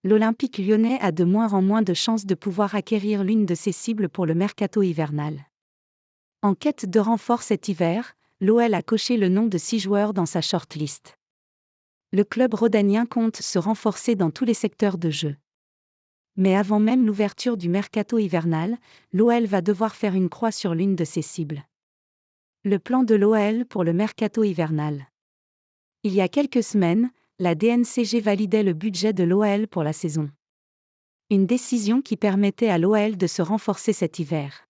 l'Olympique lyonnais a de moins en moins de chances de pouvoir acquérir l'une de ses cibles pour le mercato hivernal. En quête de renfort cet hiver, l'OL a coché le nom de 6 joueurs dans sa shortlist. Le club rhodanien compte se renforcer dans tous les secteurs de jeu. Mais avant même l'ouverture du mercato hivernal, l'OL va devoir faire une croix sur l'une de ses cibles. Le plan de l'OL pour le mercato hivernal. Il y a quelques semaines, la DNCG validait le budget de l'OL pour la saison. Une décision qui permettait à l'OL de se renforcer cet hiver.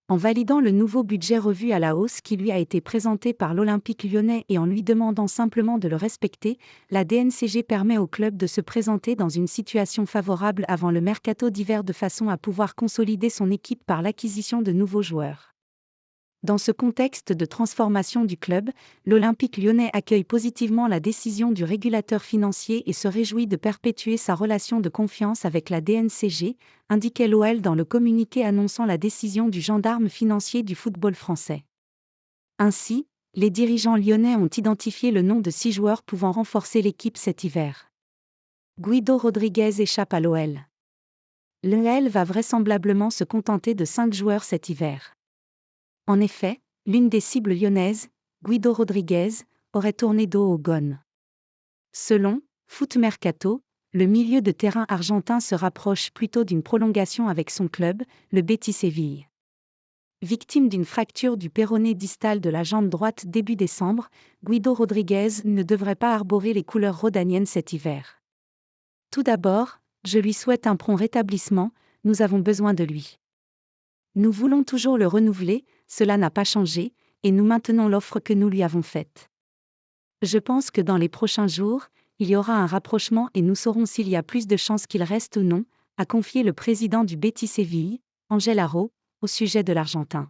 En validant le nouveau budget revu à la hausse qui lui a été présenté par l'Olympique lyonnais et en lui demandant simplement de le respecter, la DNCG permet au club de se présenter dans une situation favorable avant le mercato d'hiver de façon à pouvoir consolider son équipe par l'acquisition de nouveaux joueurs. Dans ce contexte de transformation du club, l'Olympique lyonnais accueille positivement la décision du régulateur financier et se réjouit de perpétuer sa relation de confiance avec la DNCG, indiquait l'OL dans le communiqué annonçant la décision du gendarme financier du football français. Ainsi, les dirigeants lyonnais ont identifié le nom de 6 joueurs pouvant renforcer l'équipe cet hiver. Guido Rodriguez échappe à l'OL. L'OL va vraisemblablement se contenter de 5 joueurs cet hiver. En effet, l'une des cibles lyonnaises, Guido Rodriguez, aurait tourné dos aux gones. Selon Foot Mercato, le milieu de terrain argentin se rapproche plutôt d'une prolongation avec son club, le Betis Séville. Victime d'une fracture du péroné distal de la jambe droite début décembre, Guido Rodriguez ne devrait pas arborer les couleurs rhodaniennes cet hiver. Tout d'abord, je lui souhaite un prompt rétablissement, nous avons besoin de lui. Nous voulons toujours le renouveler, cela n'a pas changé, et nous maintenons l'offre que nous lui avons faite. Je pense que dans les prochains jours, il y aura un rapprochement et nous saurons s'il y a plus de chances qu'il reste ou non, a confié le président du Betis Séville, Ángel Haro, au sujet de l'Argentin.